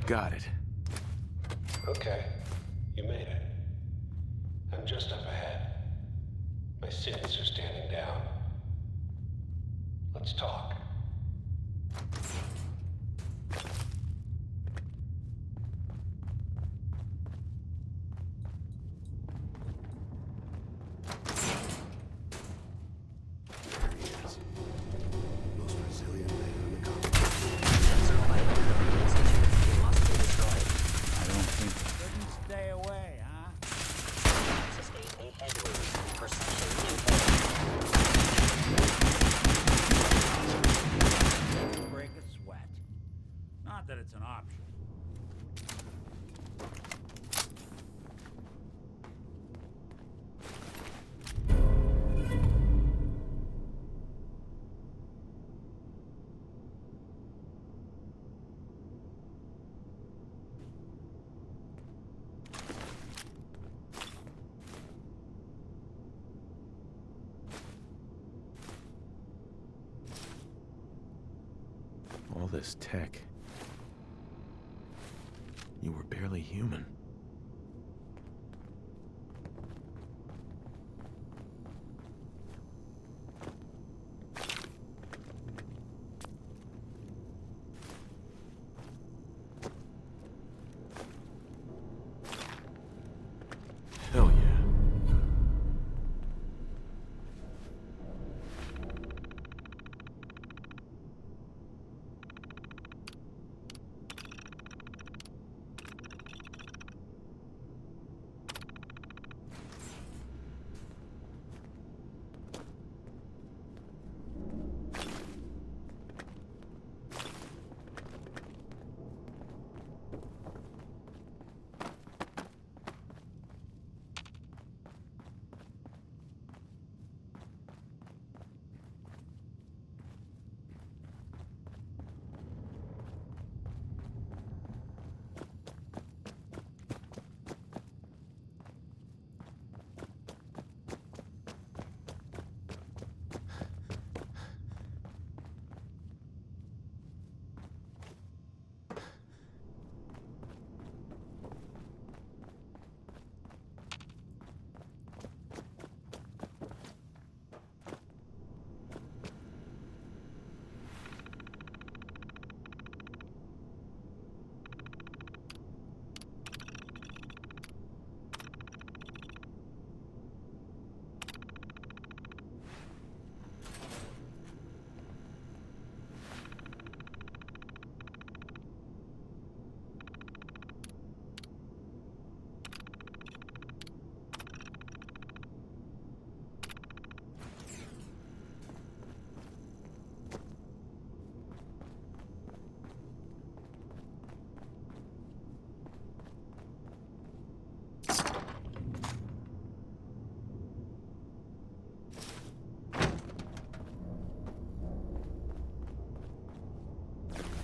Got it. Okay, you made it. I'm just up ahead. My cities are standing down. Let's talk. Most resilient man in the continent. I don't think... Couldn't stay away, huh? Sustain a headwind. Perception impaired. Break a sweat. Not that it's an option. All this tech. You were barely human. Hell yeah.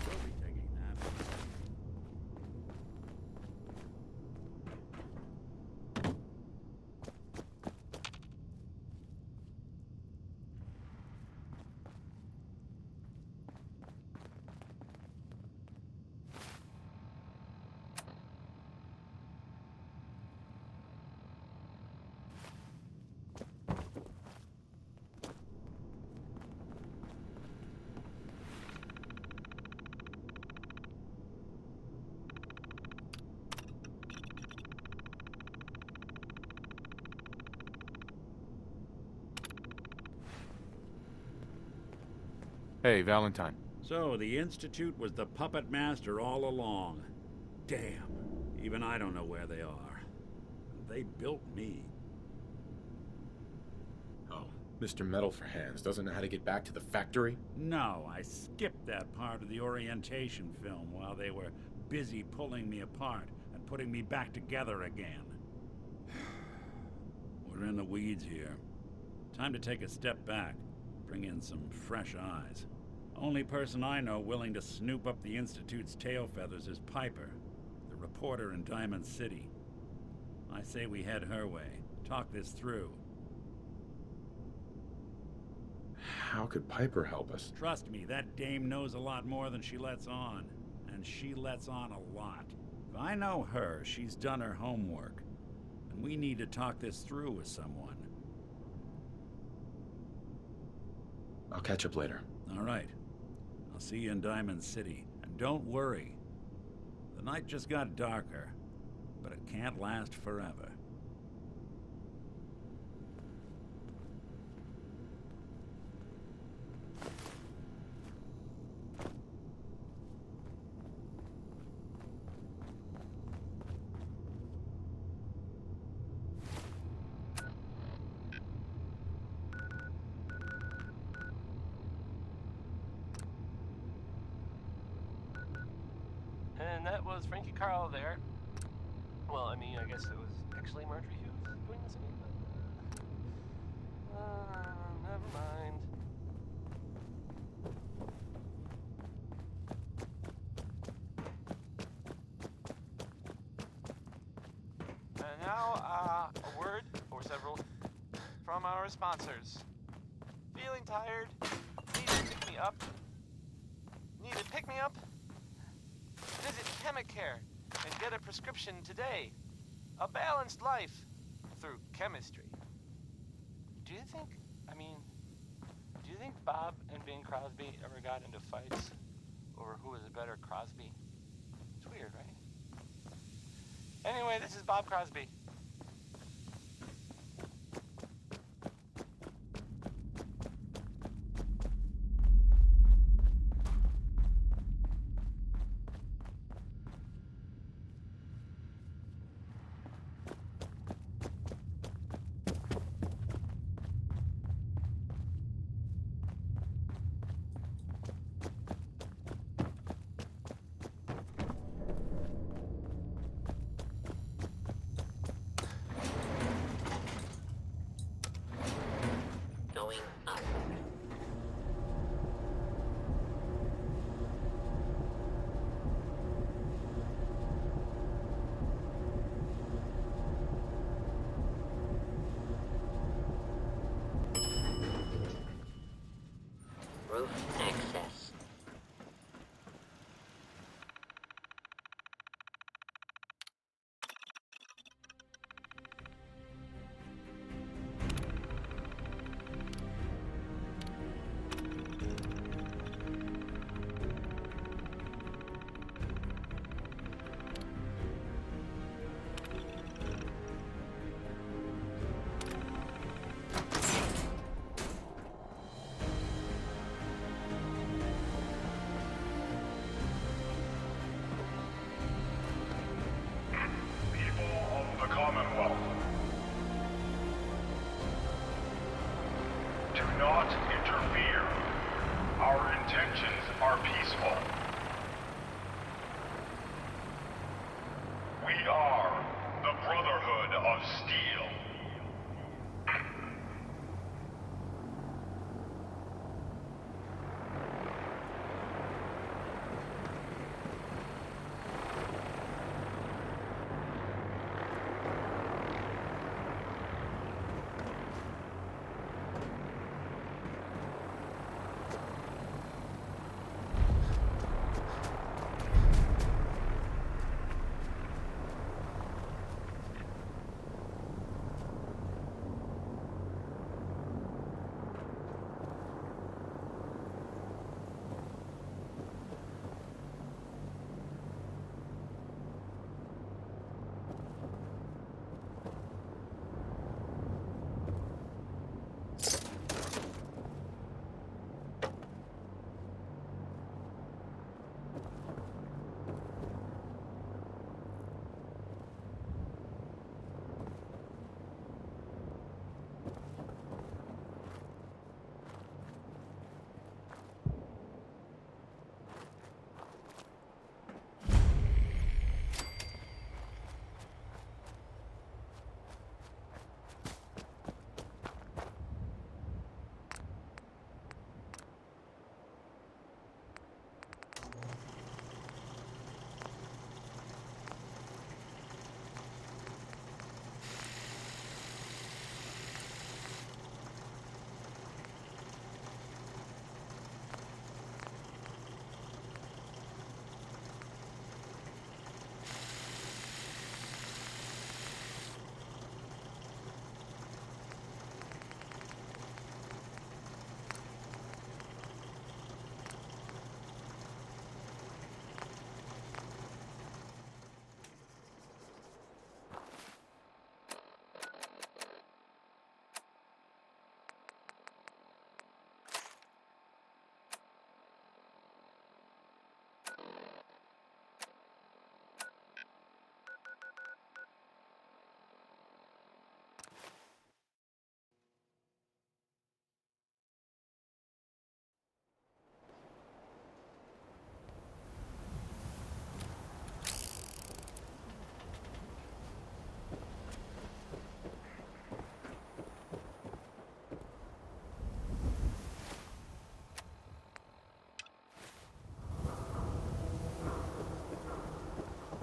We'll be taking that. Hey, Valentine. So, the Institute was the puppet master all along. Damn. Even I don't know where they are. They built me. Oh, Mr. Metal for Hands doesn't know how to get back to the factory? No, I skipped that part of the orientation film while they were busy pulling me apart and putting me back together again. We're in the weeds here. Time to take a step back, bring in some fresh eyes. Only person I know willing to snoop up the Institute's tail feathers is Piper, the reporter in Diamond City. I say we head her way, talk this through. How could Piper help us? Trust me, that dame knows a lot more than she lets on. And and she lets on a lot. If I know her, she's done her homework. And we need to talk this through with someone. I'll catch up later. All right. I'll see you in Diamond City. And don't worry. The night just got darker, but it can't last forever. And that was Frankie Carl there. Well, I mean, I guess it was actually Marjorie Hughes doing the singing, but... never mind. And now, a word, or several, from our sponsors. Feeling tired? Need to pick me up? Need to pick me up? Visit Chemicare and get a prescription today. A balanced life through chemistry. Do you think Bob and Bing Crosby ever got into fights over who was a better Crosby? It's weird, right? Anyway, this is Bob Crosby. Going up. Roof access. People of the Commonwealth, do not interfere. Our intentions are peaceful. We are the Brotherhood of Steel.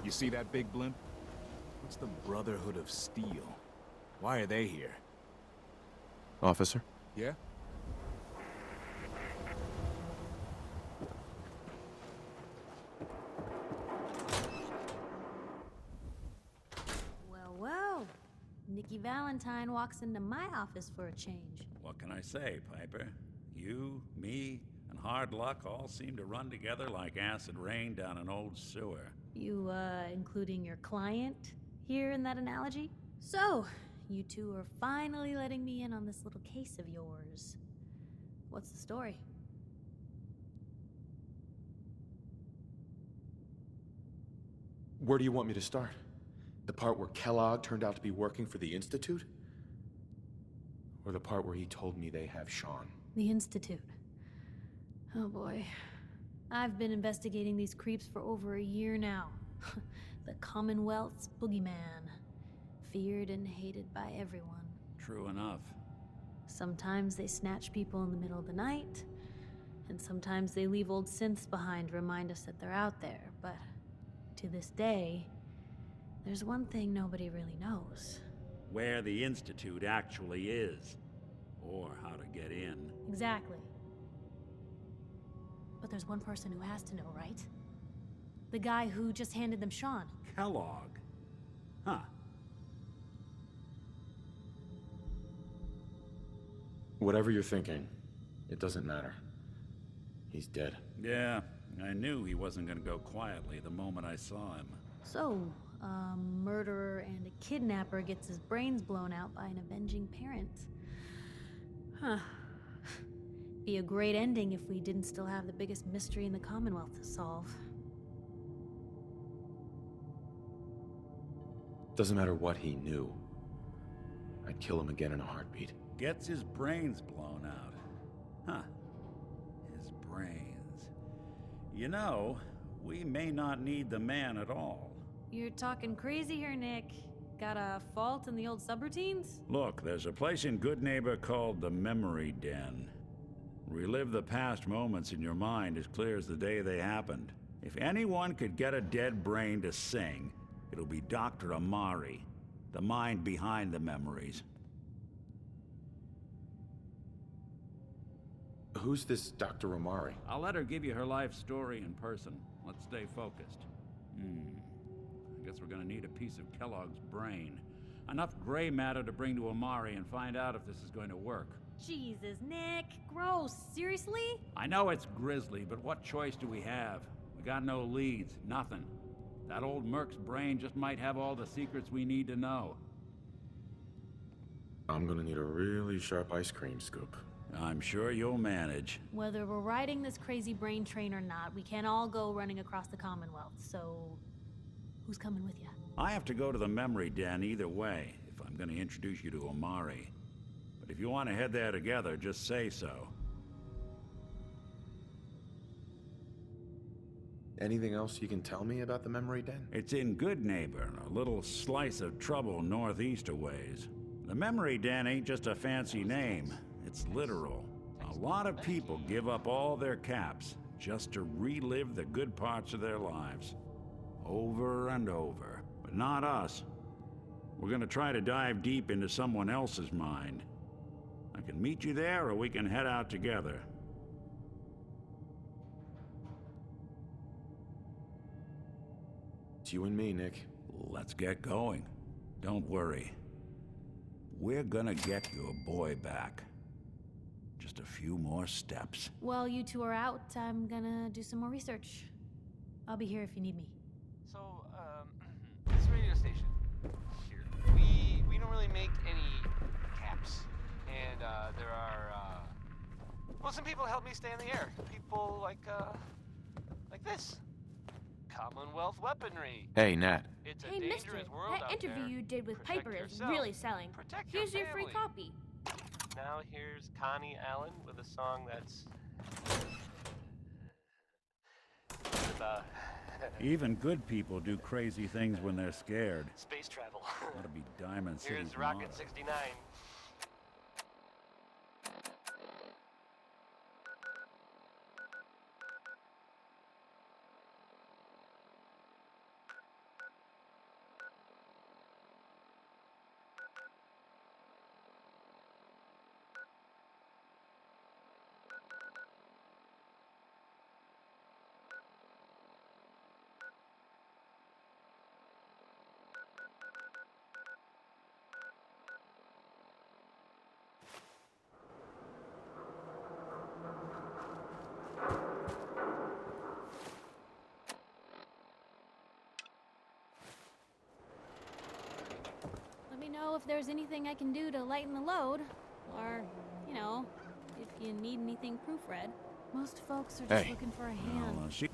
You see that big blimp? What's the Brotherhood of Steel? Why are they here? Officer? Yeah? Well, well. Nikki Valentine walks into my office for a change. What can I say, Piper? You, me, and hard luck all seem to run together like acid rain down an old sewer. You, including your client here in that analogy? So, you two are finally letting me in on this little case of yours. What's the story? Where do you want me to start? The part where Kellogg turned out to be working for the Institute? Or the part where he told me they have Sean? The Institute. Oh boy. I've been investigating these creeps for over a year now. The Commonwealth's boogeyman. Feared and hated by everyone. True enough. Sometimes they snatch people in the middle of the night, and sometimes they leave old synths behind to remind us that they're out there, but to this day, there's one thing nobody really knows. Where the Institute actually is. Or how to get in. Exactly. But there's one person who has to know, right? The guy who just handed them Sean. Kellogg. Huh. Whatever you're thinking, it doesn't matter. He's dead. Yeah, I knew he wasn't gonna go quietly the moment I saw him. So, a murderer and a kidnapper gets his brains blown out by an avenging parent. Huh. Be a great ending if we didn't still have the biggest mystery in the Commonwealth to solve. Doesn't matter what he knew. I'd kill him again in a heartbeat. Gets his brains blown out. Huh. His brains. You know, we may not need the man at all. You're talking crazy here, Nick. Got a fault in the old subroutines? Look, there's a place in Good Neighbor called the Memory Den. Relive the past moments in your mind as clear as the day they happened. If anyone could get a dead brain to sing, it'll be Dr. Amari, the mind behind the memories. Who's this Dr. Amari? I'll let her give you her life story in person. Let's stay focused. I guess we're gonna need a piece of Kellogg's brain. Enough gray matter to bring to Amari and find out if this is going to work. Jesus, Nick. Gross. Seriously? I know it's grisly, but what choice do we have? We got no leads, nothing. That old Merc's brain just might have all the secrets we need to know. I'm gonna need a really sharp ice cream scoop. I'm sure you'll manage. Whether we're riding this crazy brain train or not, we can't all go running across the Commonwealth, so... who's coming with you? I have to go to the Memory Den either way, if I'm gonna introduce you to Amari. But if you want to head there together, just say so. Anything else you can tell me about the Memory Den? It's in Good Neighbor, a little slice of trouble northeast a ways. The Memory Den ain't just a fancy name, it's literal. A lot of people give up all their caps just to relive the good parts of their lives. Over and over. But not us. We're gonna try to dive deep into someone else's mind. I can meet you there, or we can head out together. It's you and me, Nick. Let's get going. Don't worry. We're gonna get your boy back. Just a few more steps. While you two are out, I'm gonna do some more research. I'll be here if you need me. So, this radio station here, we don't really make any caps. And, there are, well, some people help me stay in the air. People like this. Commonwealth weaponry. Hey, Nat. It's a Hey, dangerous mister, world that out interview there. you did with Protect Piper is yourself. really selling. Protect Here's your free family. copy. Now here's Connie Allen with a song that's... Even good people do crazy things when they're scared. space travel. That'll be Diamond City's Here's Rocket motto. 69. if there's anything I can do to lighten the load. Or, you know, if you need anything proofread. Most folks are just Hey. looking for a hand. Well, she...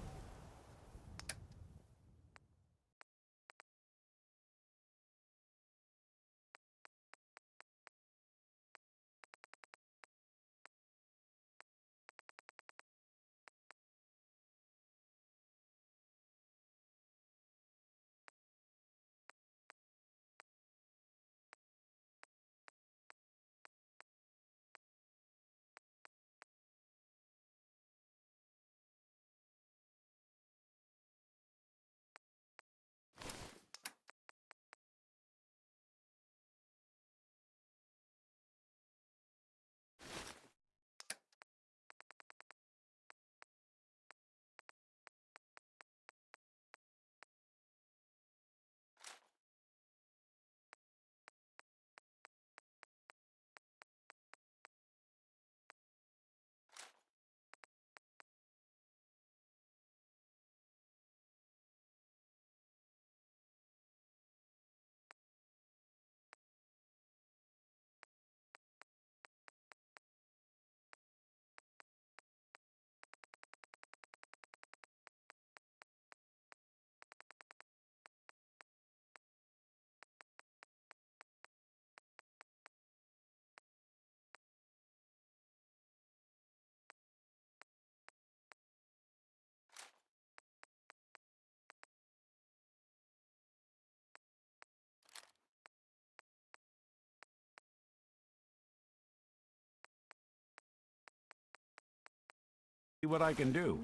See what I can do.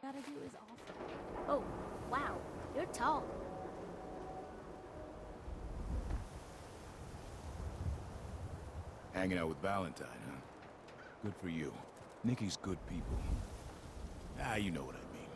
Gotta do is awful. Oh, wow, you're tall. Hanging out with Valentine, huh? Good for you. Nikki's good people. Ah, you know what I mean.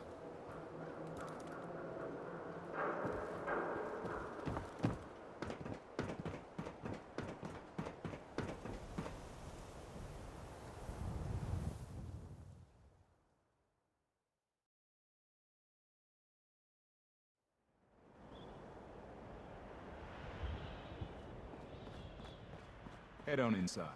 Head on inside.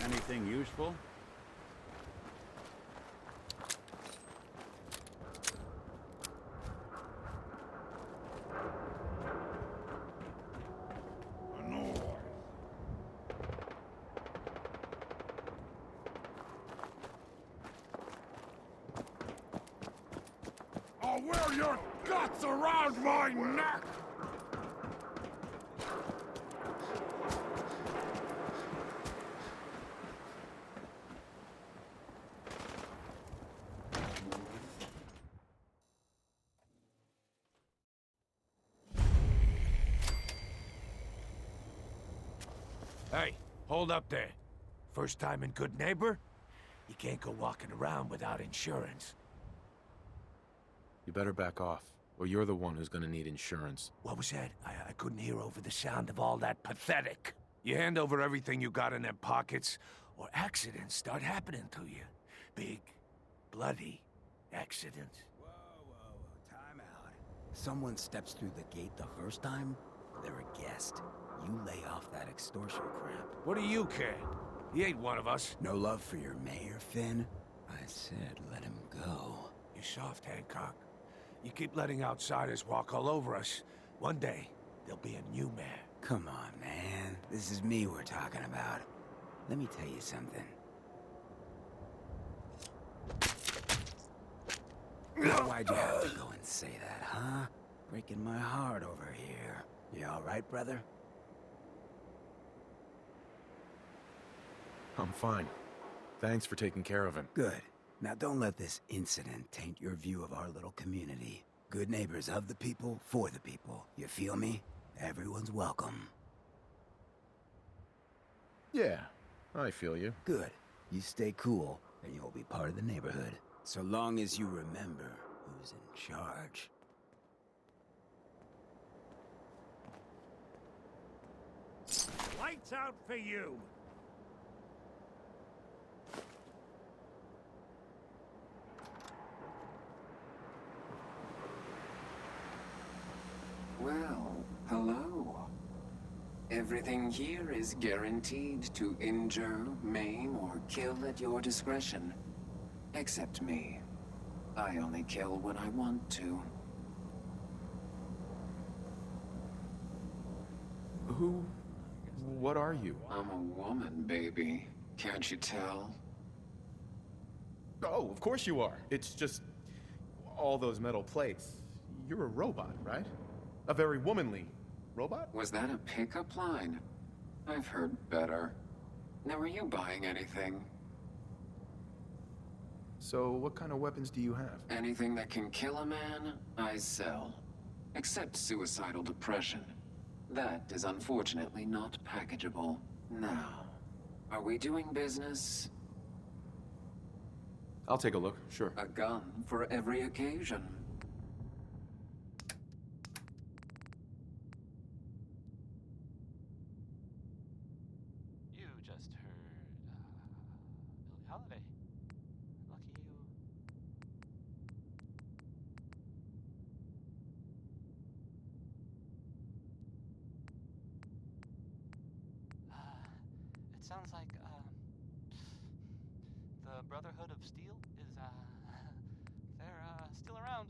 Anything useful? I'll wear your guts around my neck! Hey, hold up there. First time in Good Neighbor? You can't go walking around without insurance. You better back off, or you're the one who's gonna need insurance. What was that? I couldn't hear over the sound of all that pathetic. You hand over everything you got in them pockets, or accidents start happening to you. Big, bloody accidents. Whoa, time out. Someone steps through the gate the first time, they're a guest. You lay off that extortion crap. What do you care? He ain't one of us. No love for your mayor, Finn? I said let him go. You soft, Hancock. You keep letting outsiders walk all over us. One day, there'll be a new mayor. Come on, man. This is me we're talking about. Let me tell you something. Why'd you have to go and say that, huh? Breaking my heart over here. You all right, brother? I'm fine. Thanks for taking care of him. Good. Now don't let this incident taint your view of our little community. Good neighbors of the people, for the people. You feel me? Everyone's welcome. Yeah, I feel you. Good. You stay cool, and you'll be part of the neighborhood. So long as you remember who's in charge. Lights out for you! Well, hello. Everything here is guaranteed to injure, maim, or kill at your discretion. Except me. I only kill when I want to. What are you? I'm a woman, baby. Can't you tell? Oh, of course you are. It's just all those metal plates. You're a robot, right? A very womanly robot? Was that a pickup line? I've heard better. Now, are you buying anything? So, what kind of weapons do you have? Anything that can kill a man, I sell. Except suicidal depression. That is unfortunately not packageable. Now, are we doing business? I'll take a look, sure. A gun for every occasion. You just heard, Billie Holiday. Lucky you. It sounds like, the Brotherhood of Steel is, they're, still around.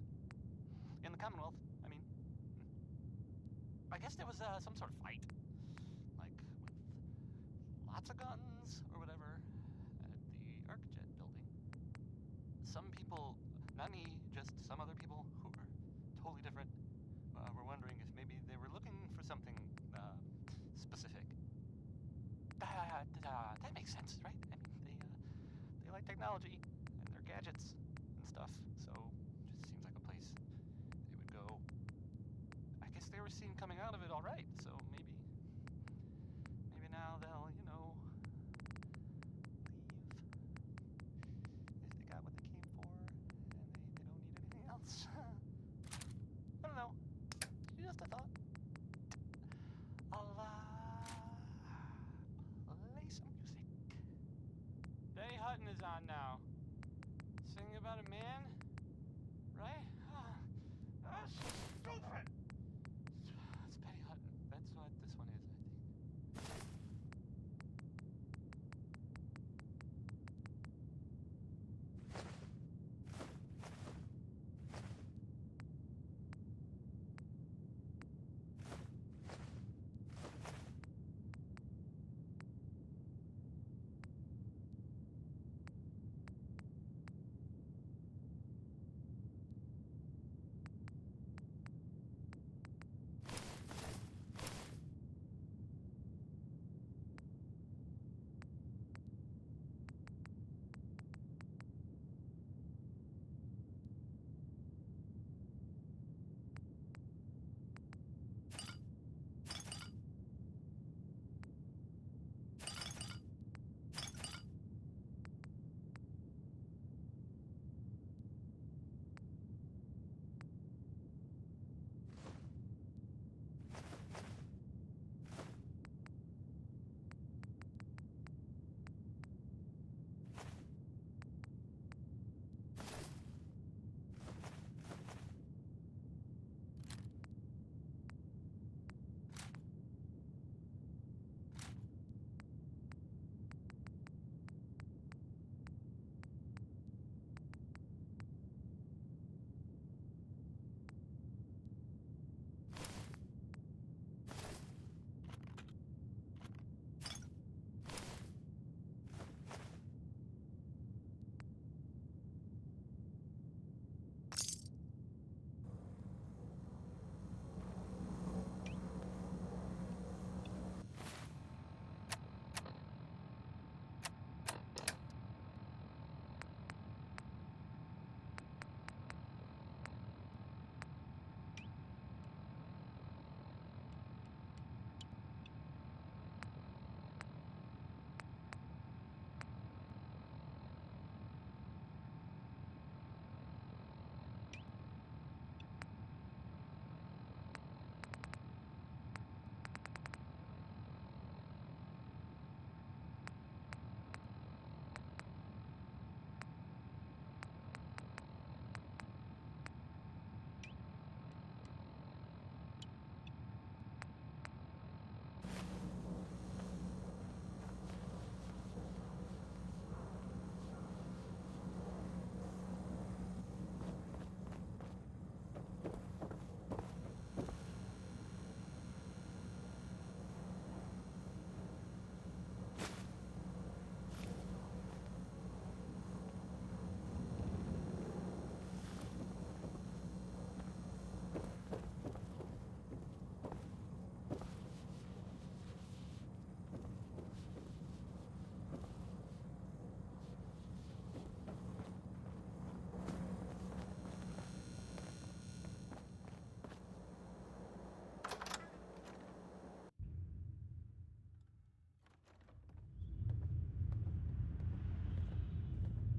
In the Commonwealth, I mean. I guess there was, some sort of fight. Like, with lots of guns, or whatever, at the ArcJet building. Some people, not me, just some other people who were totally different, were wondering if maybe they were looking for something, specific. That makes sense, right? I mean, they like technology, and their gadgets, and stuff, so it just seems like a place they would go. I guess they were seen coming out of it all right, so maybe now they'll, you know, leave. If they got what they came for, and they don't need anything else. I don't know. Just a thought. I'll, play some music. Benny Hutton is on now. Singing about a man, right? That's stupid! It's Benny Hutton. That's what this one is, I think.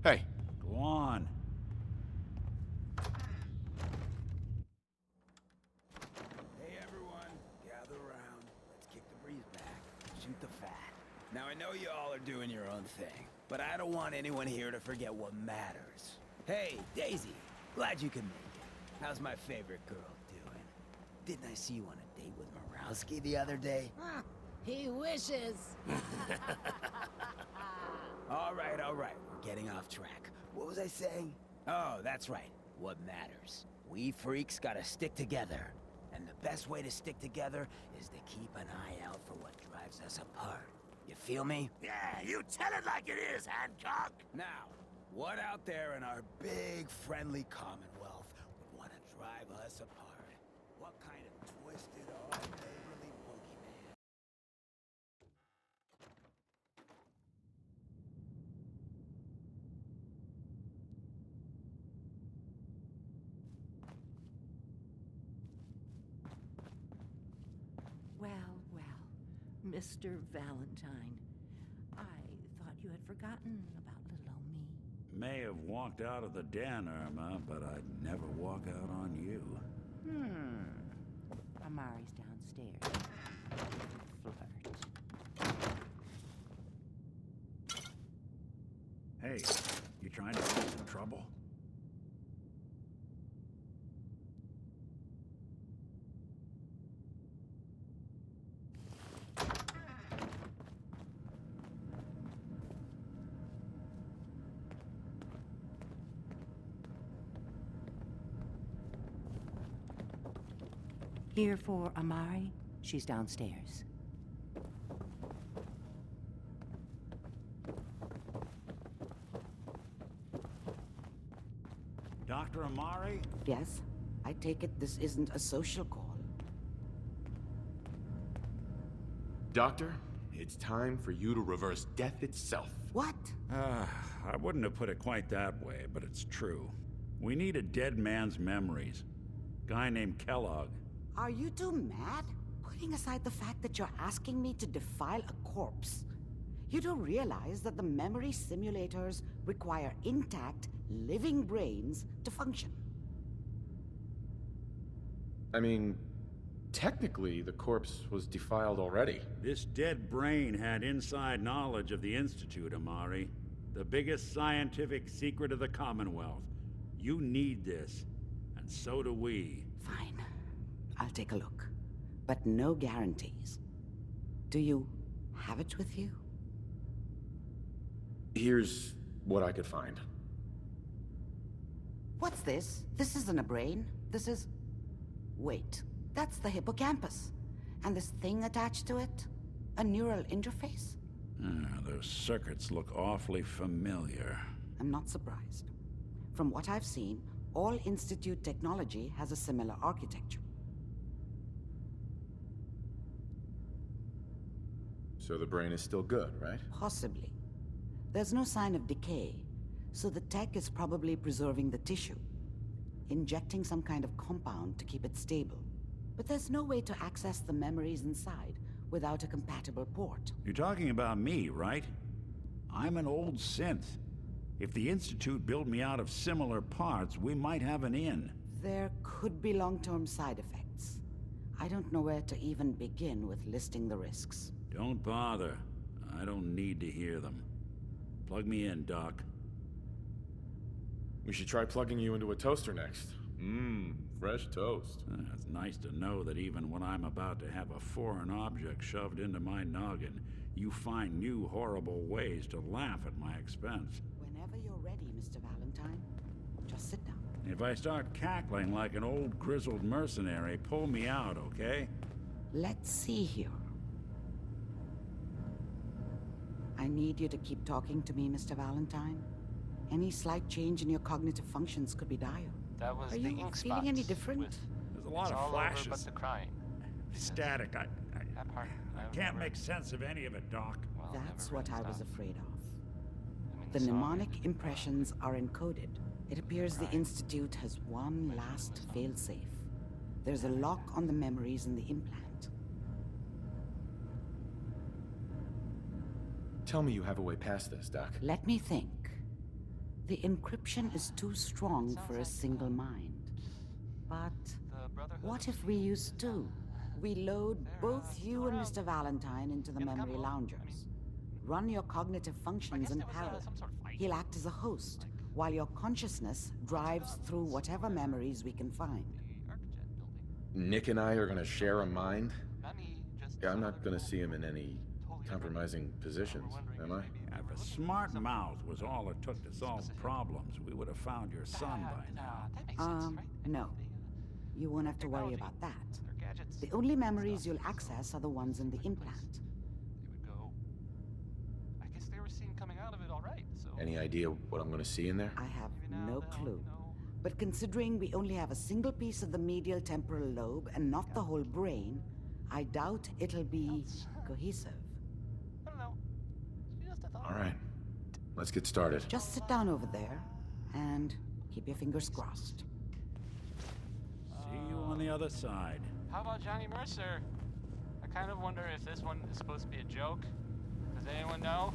Hey, Go on. Hey everyone, gather around. Let's kick the breeze back. Shoot the fat. Now I know you all are doing your own thing, but I don't want anyone here to forget what matters. Hey, Daisy, glad you could make it. How's my favorite girl doing? Didn't I see you on a date with Morowski the other day? He wishes. All right, we're getting off track. What was I saying? Oh, that's right. What matters. We freaks gotta stick together. And the best way to stick together is to keep an eye out for what drives us apart. You feel me? Yeah, you tell it like it is, Hancock. Now, what out there in our big, friendly Commonwealth would want to drive us apart? What kind of twisted, all-neighborly boogeyman? Well, Mr. Valentine. I thought you had forgotten about little old me. May have walked out of the den, Irma, but I'd never walk out on you. Amari's downstairs. Flirt. Hey, you trying to get some trouble? Here for Amari. She's downstairs. Dr. Amari? Yes? I take it this isn't a social call. Doctor, it's time for you to reverse death itself. What? I wouldn't have put it quite that way, but it's true. We need a dead man's memories. Guy named Kellogg. Are you two mad? Putting aside the fact that you're asking me to defile a corpse, you don't realize that the memory simulators require intact, living brains to function. I mean, technically, the corpse was defiled already. This dead brain had inside knowledge of the Institute, Amari. The biggest scientific secret of the Commonwealth. You need this, and so do we. Fine. I'll take a look. But no guarantees. Do you have it with you? Here's what I could find. What's this? This isn't a brain. This is... Wait. That's the hippocampus. And this thing attached to it? A neural interface? Those circuits look awfully familiar. I'm not surprised. From what I've seen, all Institute technology has a similar architecture. So the brain is still good, right? Possibly. There's no sign of decay, so the tech is probably preserving the tissue, injecting some kind of compound to keep it stable. But there's no way to access the memories inside without a compatible port. You're talking about me, right? I'm an old synth. If the Institute built me out of similar parts, we might have an in. There could be long-term side effects. I don't know where to even begin with listing the risks. Don't bother. I don't need to hear them. Plug me in, Doc. We should try plugging you into a toaster next. Fresh toast. It's nice to know that even when I'm about to have a foreign object shoved into my noggin, you find new horrible ways to laugh at my expense. Whenever you're ready, Mr. Valentine, just sit down. If I start cackling like an old grizzled mercenary, pull me out, okay? Let's see here. I need you to keep talking to me, Mr. Valentine. Any slight change in your cognitive functions could be dire. That was Are the you ink feeling spots any different? There's a lot It's of all flashes. over but the crying. Static. That part, I can't make sense of any of it, Doc. well, That's never what really I was stopped. afraid of. I mean, The song mnemonic ended, impressions are encoded. It appears the Right. Institute has one last failsafe. There's a lock on the memories in the implant. Tell me you have a way past this, Doc. Let me think. The encryption is too strong for a single mind. But what if we use two? We load both you and Mr. Valentine into the memory loungers. Run your cognitive functions in parallel. He'll act as a host, while your consciousness drives through whatever memories we can find. Nick and I are gonna share a mind? Yeah, I'm not gonna see him in any compromising positions, am I? If a smart mouth was all it took to solve problems, we would have found your son by now. No. You won't have to worry about that. The only memories you'll access are the ones in the implant. I guess they were seen coming out of it all right, so... Any idea what I'm gonna see in there? I have no clue. But considering we only have a single piece of the medial temporal lobe and not the whole brain, I doubt it'll be cohesive. I don't know. Just a thought. All right, let's get started. Just sit down over there and keep your fingers crossed. See you on the other side. How about Johnny Mercer? I kind of wonder if this one is supposed to be a joke. Does anyone know?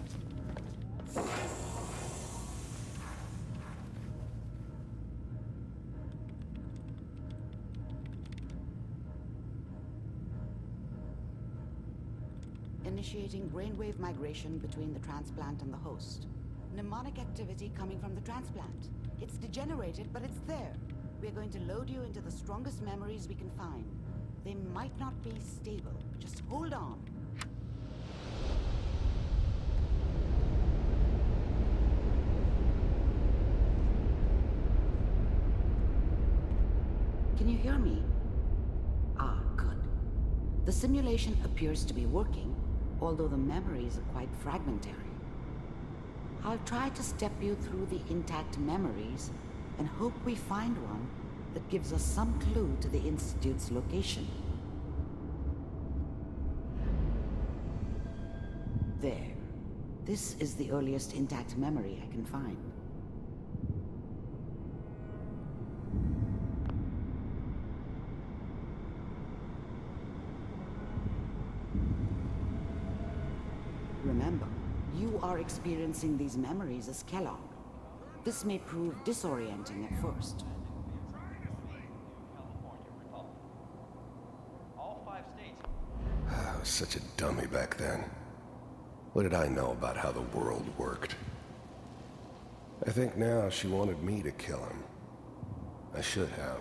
Initiating brainwave migration between the transplant and the host. Mnemonic activity coming from the transplant. It's degenerated, but it's there. We're going to load you into the strongest memories we can find. They might not be stable. Just hold on. Can you hear me? Ah, good. The simulation appears to be working, although the memories are quite fragmentary. I'll try to step you through the intact memories and hope we find one that gives us some clue to the Institute's location. There. This is the earliest intact memory I can find. Remember, you are experiencing these memories as Kellogg. This may prove disorienting at first. I was such a dummy back then. What did I know about how the world worked? I think now she wanted me to kill him. I should have.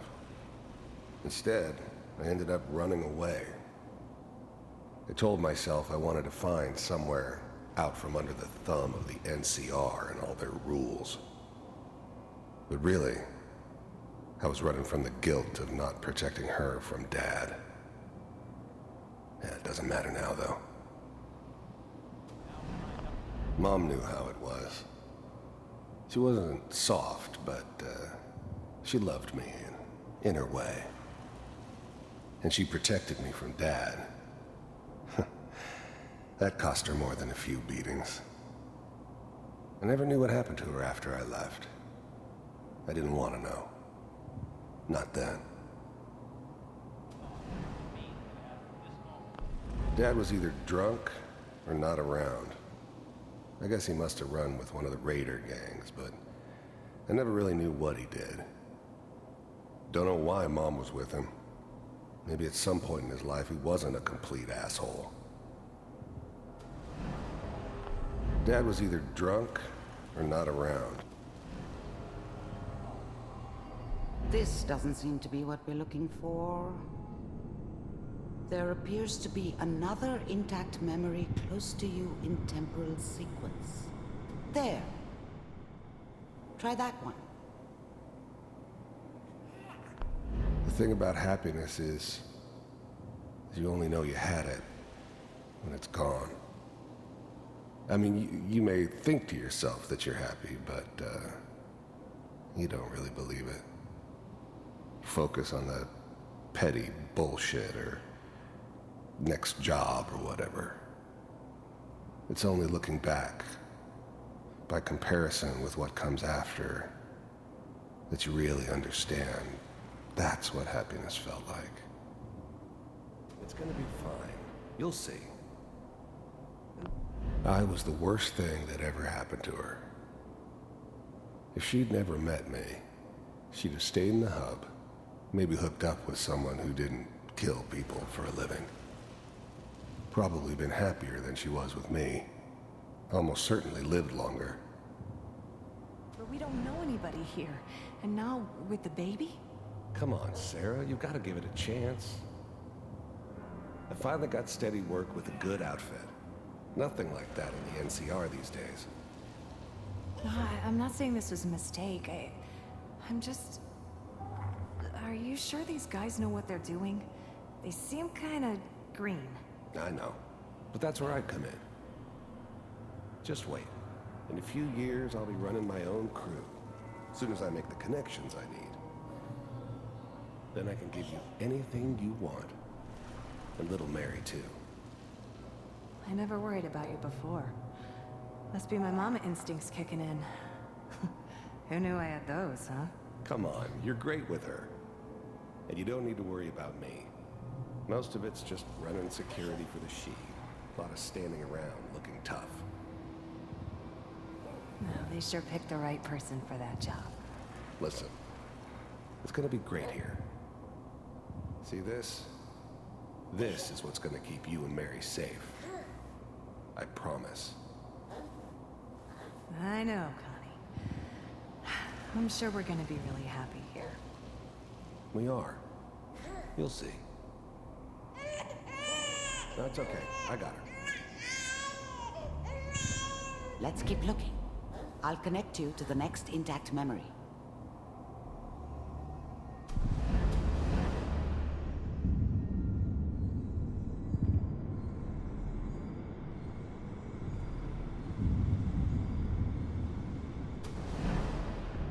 Instead, I ended up running away. I told myself I wanted to find somewhere out from under the thumb of the NCR and all their rules. But really, I was running from the guilt of not protecting her from Dad. Yeah, it doesn't matter now, though. Mom knew how it was. She wasn't soft, but she loved me in her way. And she protected me from Dad. That cost her more than a few beatings. I never knew what happened to her after I left. I didn't want to know. Not then. Dad was either drunk or not around. I guess he must have run with one of the raider gangs, but I never really knew what he did. Don't know why Mom was with him. Maybe at some point in his life he wasn't a complete asshole. Dad was either drunk or not around. This doesn't seem to be what we're looking for. There appears to be another intact memory close to you in temporal sequence. There. Try that one. The thing about happiness is you only know you had it when it's gone. I mean, you may think to yourself that you're happy, but you don't really believe it. Focus on that petty bullshit or next job or whatever. It's only looking back, by comparison with what comes after, that you really understand. That's what happiness felt like. It's gonna be fine. You'll see. I was the worst thing that ever happened to her. If she'd never met me, she'd have stayed in the hub, maybe hooked up with someone who didn't kill people for a living. Probably been happier than she was with me. Almost certainly lived longer. But we don't know anybody here. And now, with the baby? Come on, Sarah, you've got to give it a chance. I finally got steady work with a good outfit. Nothing like that in the NCR these days. No, I'm not saying this was a mistake. I'm just... Are you sure these guys know what they're doing? They seem kinda green. I know, but that's where I come in. Just wait. In a few years, I'll be running my own crew. As soon as I make the connections I need. Then I can give you anything you want. And little Mary, too. I never worried about you before. Must be my mama instincts kicking in. Who knew I had those, huh? Come on, you're great with her. And you don't need to worry about me. Most of it's just running security for the she. A lot of standing around looking tough. No, they sure picked the right person for that job. Listen, it's gonna be great here. See this? This is what's gonna keep you and Mary safe. I promise. I know, Connie. I'm sure we're gonna be really happy here. We are. You'll see. That's okay. I got her. Let's keep looking. I'll connect you to the next intact memory.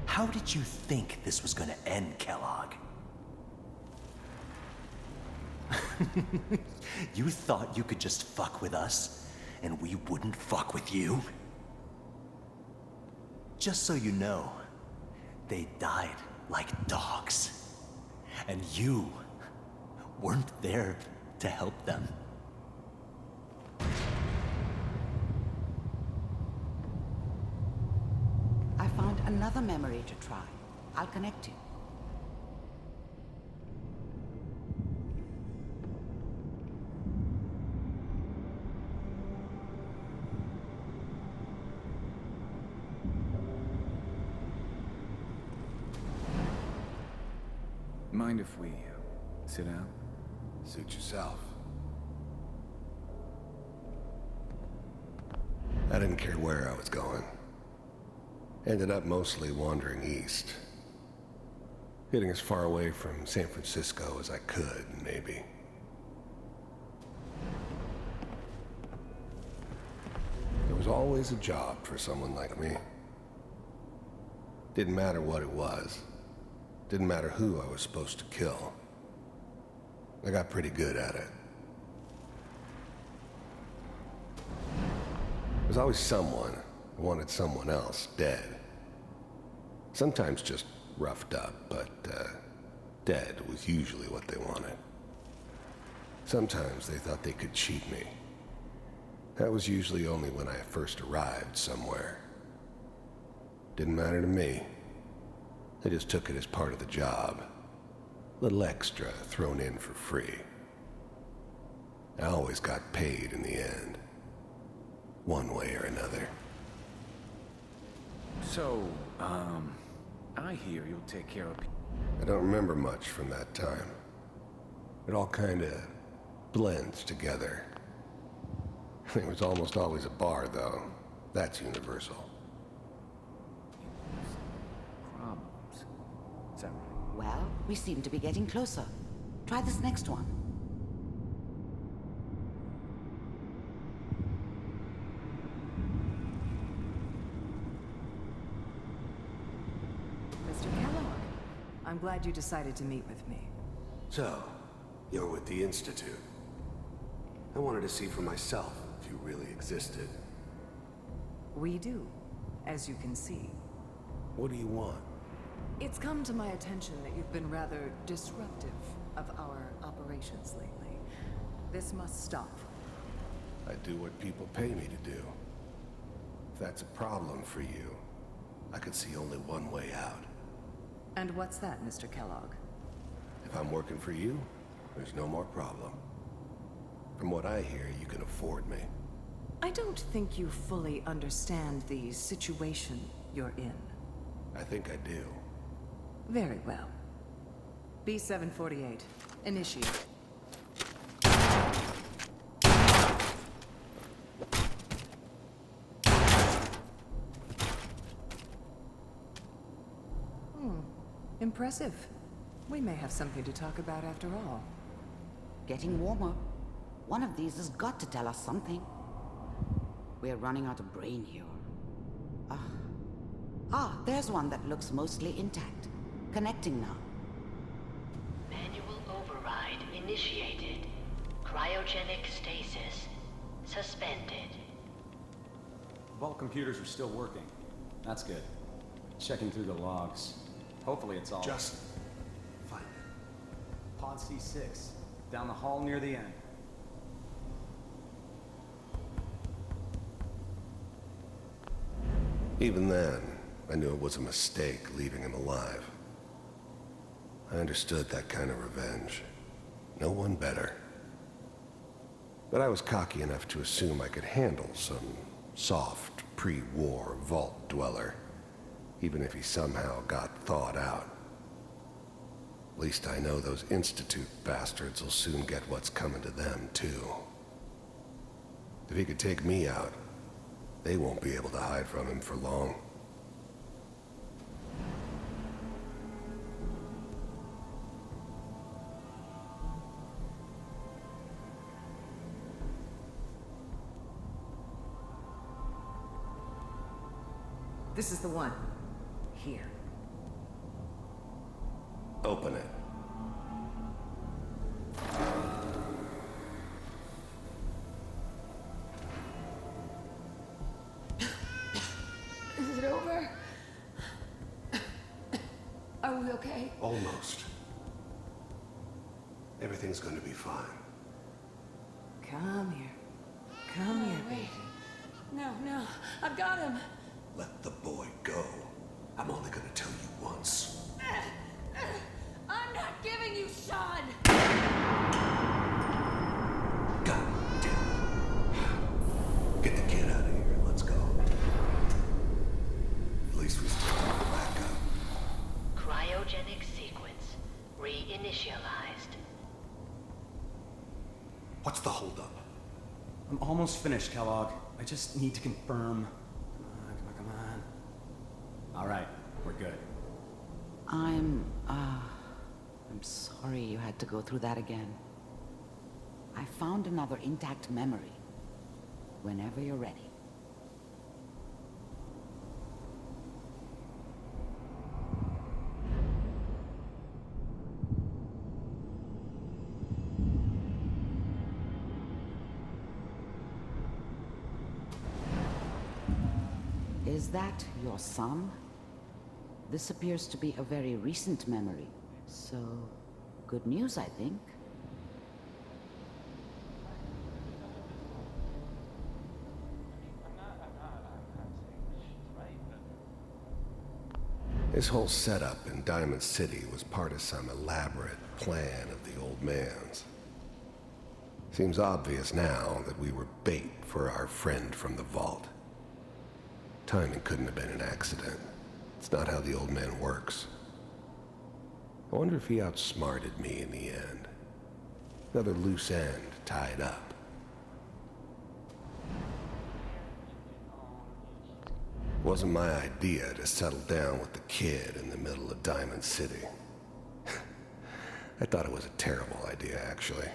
How did you think this was gonna end, Kellogg? You thought you could just fuck with us, and we wouldn't fuck with you? Just so you know, they died like dogs. And you weren't there to help them. I found another memory to try. I'll connect you. Mind if we sit down? Suit yourself. I didn't care where I was going. Ended up mostly wandering east. Getting as far away from San Francisco as I could, maybe. There was always a job for someone like me. Didn't matter what it was. Didn't matter who I was supposed to kill. I got pretty good at it. There was always someone who wanted someone else dead. Sometimes just roughed up, but dead was usually what they wanted. Sometimes they thought they could cheat me. That was usually only when I first arrived somewhere. Didn't matter to me. I just took it as part of the job. Little extra thrown in for free. I always got paid in the end. One way or another. So, I hear you'll take care of... I don't remember much from that time. It all kinda blends together. There was almost always a bar, though. That's universal. Problems. Is that right? Well, we seem to be getting closer. Try this next one. Mr. Kellogg, I'm glad you decided to meet with me. So, you're with the Institute. I wanted to see for myself if you really existed. We do, as you can see. What do you want? It's come to my attention that you've been rather disruptive of our operations lately. This must stop. I do what people pay me to do. If that's a problem for you, I could see only one way out. And what's that, Mr. Kellogg? If I'm working for you, there's no more problem. From what I hear, you can afford me. I don't think you fully understand the situation you're in. I think I do. Very well. B-748, initiate. Impressive. We may have something to talk about after all. Getting warmer. One of these has got to tell us something. We're running out of brain here. There's one that looks mostly intact. Connecting now. Manual override initiated. Cryogenic stasis suspended. Vault computers are still working. That's good. Checking through the logs. Hopefully it's all... Just... find it. Pt.6. Down the hall near the end. Even then, I knew it was a mistake leaving him alive. I understood that kind of revenge. No one better. But I was cocky enough to assume I could handle some soft, pre-war vault dweller, even if he somehow got thawed out. At least I know those Institute bastards will soon get what's coming to them, too. If he could take me out, they won't be able to hide from him for long. This is the one. Here. Open it. Is it over? Are we okay? Almost. Everything's going to be fine. Come here. Come here, baby. No, I've got him. Let the boy go. I'm only going to tell you once. I'm not giving you Sean! God damn it. Get the kid out of here and let's go. At least we still have the backup. Cryogenic sequence reinitialized. What's the holdup? I'm almost finished, Kellogg. I just need to confirm. Come on. All right, we're good. I'm sorry you had to go through that again. I found another intact memory. Whenever you're ready. Is that your son? This appears to be a very recent memory, so good news, I think. This whole setup in Diamond City was part of some elaborate plan of the old man's. Seems obvious now that we were bait for our friend from the vault. Timing couldn't have been an accident. It's not how the old man works. I wonder if he outsmarted me in the end. Another loose end tied up. It wasn't my idea to settle down with the kid in the middle of Diamond City. I thought it was a terrible idea, actually.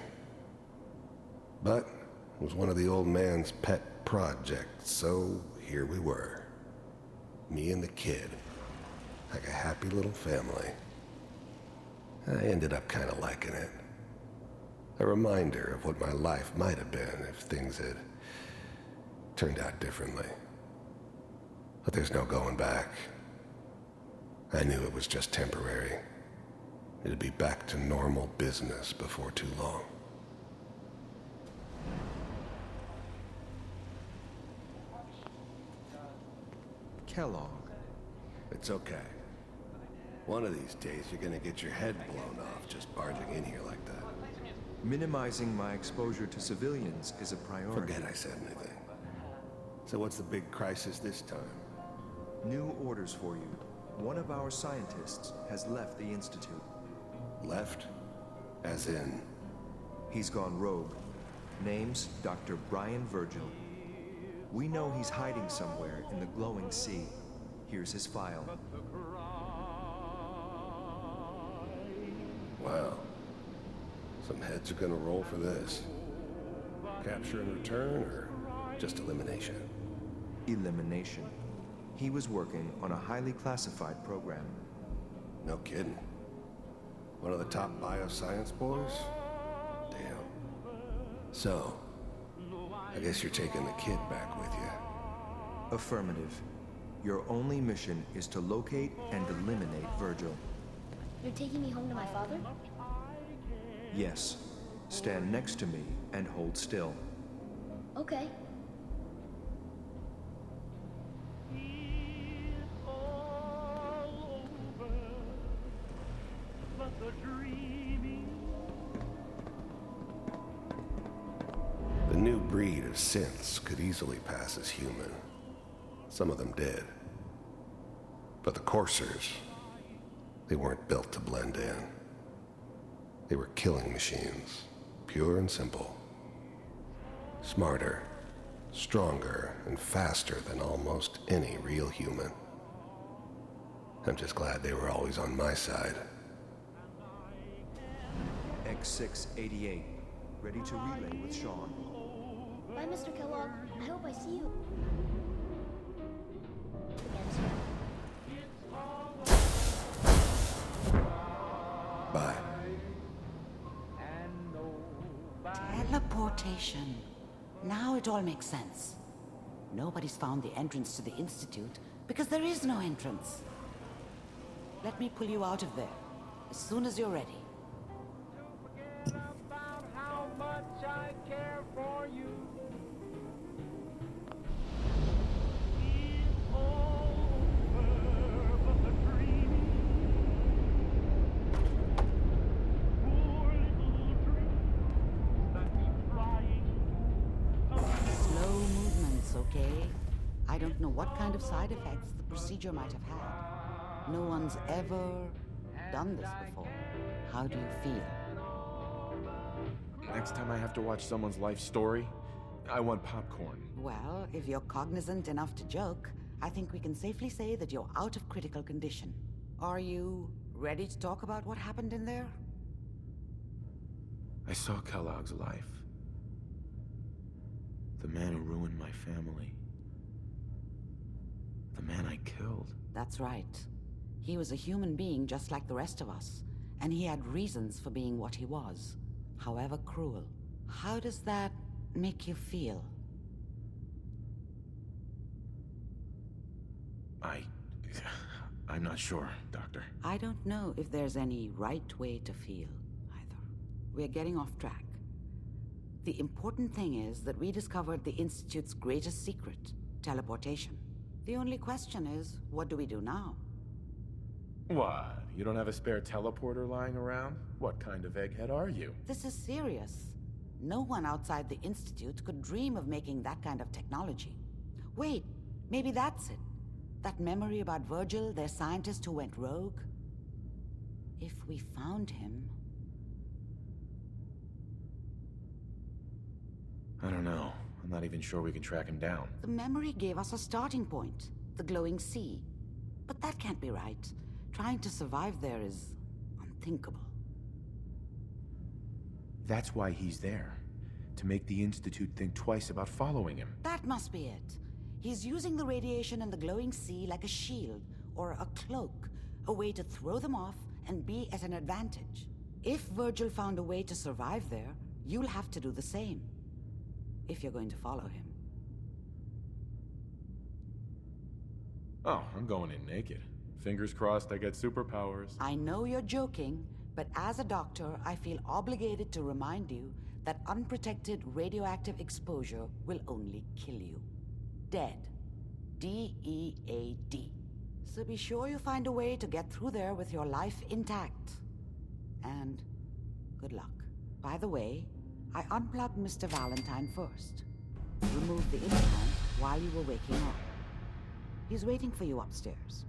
But it was one of the old man's pet projects, so here we were. Me and the kid. Like a happy little family. I ended up kind of liking it. A reminder of what my life might have been if things had turned out differently. But there's no going back. I knew it was just temporary. It'd be back to normal business before too long. Kellogg, It's okay. One of these days, you're gonna get your head blown off just barging in here like that. Minimizing my exposure to civilians is a priority. Forget I said anything. So what's the big crisis this time? New orders for you. One of our scientists has left the Institute. Left? As in? He's gone rogue. Name's Dr. Brian Virgil. We know he's hiding somewhere in the glowing sea. Here's his file. Wow. Some heads are gonna roll for this. Capture and return, or just elimination? Elimination. He was working on a highly classified program. No kidding. One of the top bioscience boys? Damn. So, I guess you're taking the kid back with you. Affirmative. Your only mission is to locate and eliminate Virgil. You're taking me home to my father? Yes. Stand next to me and hold still. Okay. The new breed of synths could easily pass as human. Some of them did. But the coursers, they weren't built to blend in. They were killing machines, pure and simple. Smarter, stronger, and faster than almost any real human. I'm just glad they were always on my side. X688, ready to relay with Sean. Bye, Mr. Kellogg. I hope I see you. Bye. Teleportation. Now it all makes sense. Nobody's found the entrance to the Institute because there is no entrance. Let me pull you out of there as soon as you're ready. How much I care for you. Slow movements, okay? I don't know what kind of side effects the procedure might have had. No one's ever done this before. How do you feel? Next time I have to watch someone's life story, I want popcorn. Well, if you're cognizant enough to joke, I think we can safely say that you're out of critical condition. Are you ready to talk about what happened in there? I saw Kellogg's life. The man who ruined my family. The man I killed. That's right. He was a human being just like the rest of us, and he had reasons for being what he was, however cruel. How does that make you feel? I'm not sure, Doctor. I don't know if there's any right way to feel, either. We're getting off track. The important thing is that we discovered the Institute's greatest secret, teleportation. The only question is, what do we do now? What? You don't have a spare teleporter lying around? What kind of egghead are you? This is serious. No one outside the Institute could dream of making that kind of technology. Wait, maybe that's it. That memory about Virgil, their scientist who went rogue? If we found him... I don't know. I'm not even sure we can track him down. The memory gave us a starting point, the glowing sea. But that can't be right. Trying to survive there is unthinkable. That's why he's there. To make the Institute think twice about following him. That must be it. He's using the radiation and the glowing sea like a shield, or a cloak, a way to throw them off and be at an advantage. If Virgil found a way to survive there, you'll have to do the same. If you're going to follow him. Oh, I'm going in naked. Fingers crossed I get superpowers. I know you're joking, but as a doctor, I feel obligated to remind you that unprotected radioactive exposure will only kill you. Dead. D-E-A-D. So be sure you find a way to get through there with your life intact. And good luck. By the way, I unplugged Mr. Valentine first. Removed the implant while you were waking up. He's waiting for you upstairs.